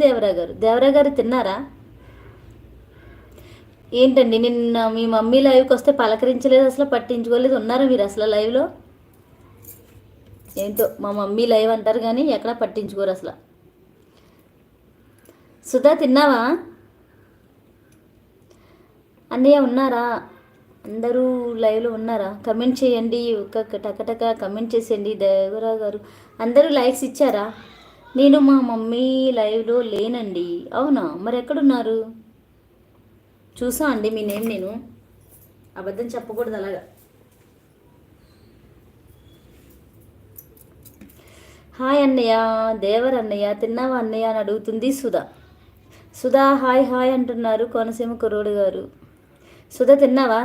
దేవరా గారు తిన్నారా? ఏంటండి నిన్న మీ మమ్మీ లైవ్కి వస్తే పలకరించలేదు, అసలు పట్టించుకోలేదు. ఉన్నారా మీరు అసలు లైవ్లో? ఏంటో మా మమ్మీ లైవ్ అంటారు కానీ ఎక్కడ పట్టించుకోరు అసలు. సుధా తిన్నావా? అన్నయ్య ఉన్నారా? అందరూ లైవ్లో ఉన్నారా? కమెంట్ చేయండి, ఒక టకటక కమెంట్ చేసేయండి. దేవరా గారు అందరూ లైక్స్ ఇచ్చారా? నేను మా మమ్మీ లైవ్లో లేనండి. అవునా, మరి ఎక్కడున్నారు? చూసా అండి మీ నేమ్, నేను అబద్ధం చెప్పకూడదు అలాగా. హాయ్ అన్నయ్య, దేవర్ అన్నయ్య తిన్నావా అన్నయ్య అని అడుగుతుంది సుధా. సుధా హాయ్ హాయ్ అంటున్నారు కోనసీమ కుర్రోడు గారు. సుధా తిన్నావా?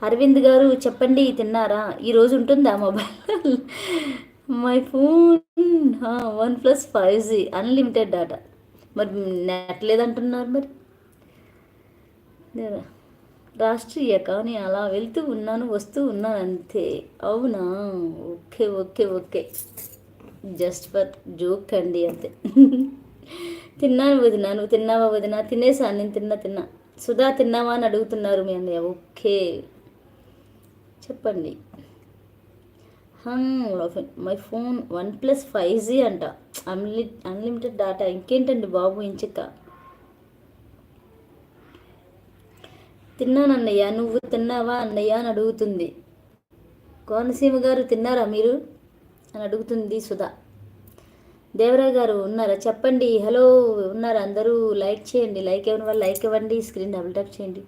అరవింద్ గారు చెప్పండి తిన్నారా? ఈరోజు ఉంటుందా mobile? My phone OnePlus 5G unlimited data. మరి నెట్ లేదంటున్నారు. మరి రాష్ట్రీయ కానీ అలా వెళ్తూ ఉన్నాను వస్తూ ఉన్నాను అంతే. అవునా, okay okay okay, just for joke అండి అంతే. తిన్నాను వదినా, నువ్వు తిన్నావా వదినా? తినేసాను నేను, తిన్నా. సుధా తిన్నావా అని అడుగుతున్నారు మీ అన్నయ్య. ఓకే చెప్పండి. మై ఫోన్ OnePlus 5G అంట, అన్లిమిటెడ్ డాటా. ఇంకేంటండి బాబు ఇంచక్క. తిన్నానన్నయ్య, నువ్వు తిన్నావా అన్నయ్య అని అడుగుతుంది కోనసీమ గారు. తిన్నారా మీరు అని అడుగుతుంది సుధా. దేవరాయ్ గారు ఉన్నారా? చెప్పండి హలో. ఉన్నారా అందరూ? లైక్ చేయండి, లైక్ ఇవ్వని వాళ్ళు లైక్ ఇవ్వండి, స్క్రీన్ డబుల్ ట్యాప్ చేయండి.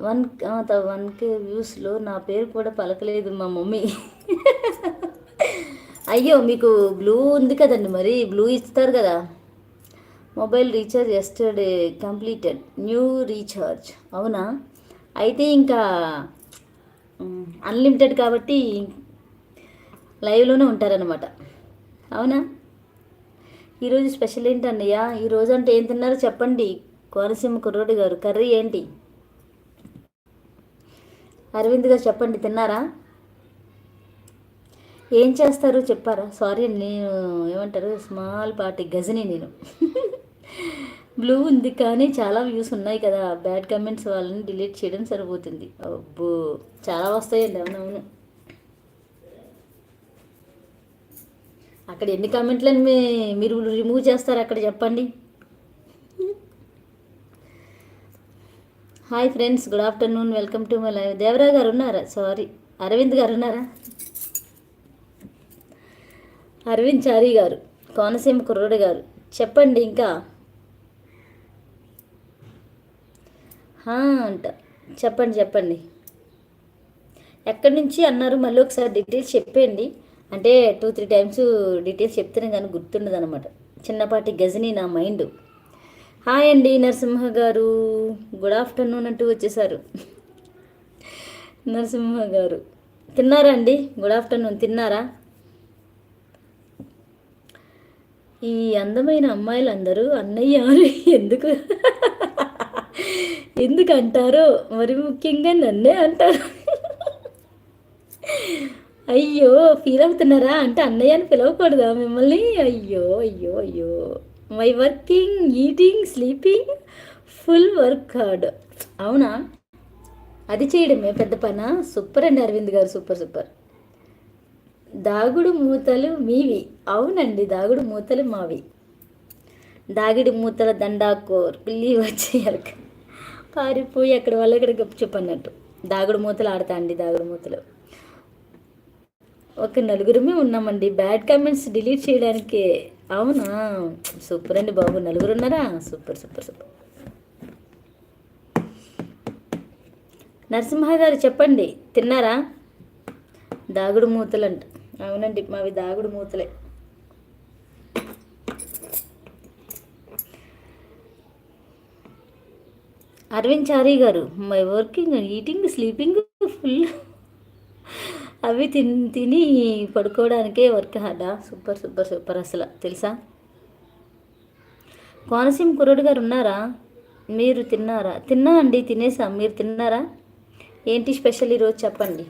1K వ్యూస్లో నా పేరు కూడా పలకలేదు మా మమ్మీ. అయ్యో, మీకు బ్లూ ఉంది కదండి, మరి బ్లూ ఇస్తారు కదా. Mobile recharge yesterday completed, new recharge. అవునా, అయితే ఇంకా అన్లిమిటెడ్ కాబట్టి లైవ్లోనే ఉంటారనమాట. అవునా, ఈరోజు స్పెషల్ ఏంటన్నయ్య? ఈరోజు అంటే ఏం తిన్నారో చెప్పండి కోనసీమ కుర్రోడి గారు. కర్రీ ఏంటి? అరవింద్ గారు చెప్పండి తిన్నారా? ఏం చేస్తారు చెప్పారా? సారీ నేను ఏమంటారు స్మాల్ పార్టీ గజని నేను. బ్లూ ఉంది కానీ చాలా వ్యూస్ ఉన్నాయి కదా, బ్యాడ్ కమెంట్స్ వాళ్ళని డిలీట్ చేయడం సరిపోతుంది. అబ్బో చాలా వస్తాయండి. అవునవును, అక్కడ ఎన్ని కమెంట్లని మీరు రిమూవ్ చేస్తారు అక్కడ చెప్పండి. Hi friends, good afternoon, welcome to my live. Devara గారు ఉన్నారా? సారీ, అరవింద్ గారు ఉన్నారా? అరవింద్ చారీ గారు, కోనసీమ కుర్రోడు గారు చెప్పండి ఇంకా అంట. చెప్పండి ఎక్కడి నుంచి అన్నారు? మళ్ళీ ఒకసారి డీటెయిల్స్ చెప్పేయండి. అంటే 2-3 టైమ్స్ డీటెయిల్స్ చెప్తేనే కానీ గుర్తుండదు అనమాట. చిన్నపాటి గజని నా మైండ్. హాయ్ అండి నరసింహ గారు, గుడ్ ఆఫ్టర్నూన్ అంటూ వచ్చేసారు. నరసింహ గారు తిన్నారా అండి? గుడ్ ఆఫ్టర్నూన్, తిన్నారా? ఈ అందమైన అమ్మాయిలందరూ అన్నయ్య ఎందుకు ఎందుకు అంటారో, మరి ముఖ్యంగా నన్నే అంటారు. అయ్యో, ఫీల్ అవుతున్నారా? అంటే అన్నయ్య అని పిలవకూడదా మిమ్మల్ని? అయ్యో అయ్యో అయ్యో. My working, eating, sleeping, full work hard. అవునా, అది చేయడమే పెద్ద పనా? సూపర్ అండి అరవింద్ గారు, సూపర్ సూపర్. దాగుడు మూతలు మీవి. అవునండి, దాగుడు మూతలు మావి. దాగిడి మూతల దండాకోర్ పిల్లి వచ్చేయాలి పారిపోయి అక్కడ వాళ్ళు ఇక్కడ గప్పు చెప్పన్నట్టు. దాగుడు మూతలు ఆడతా అండి, దాగుడు మూతలు. ఒక నలుగురమే ఉన్నామండి బ్యాడ్ కామెంట్స్ డిలీట్ చేయడానికి. అవునా, సూపర్ అండి బాబు, నలుగురు ఉన్నారా? Super super super. నరసింహ గారు చెప్పండి తిన్నారా? దాగుడు మూతలు అంట. అవునండి, మావి దాగుడు మూతలే. అరవింద్ చారీ గారు, my working, eating, sleeping, full. అవి తిని పడుకోవడానికే వర్క్ హార్డా? సూపర్ సూపర్ సూపర్ అసలు తెలుసా. కోనసీమ కుర్రోడు గారు ఉన్నారా? మీరు తిన్నారా? తిన్నా అండి, తినేసా. మీరు తిన్నారా? ఏంటి స్పెషల్ ఈరోజు చెప్పండి.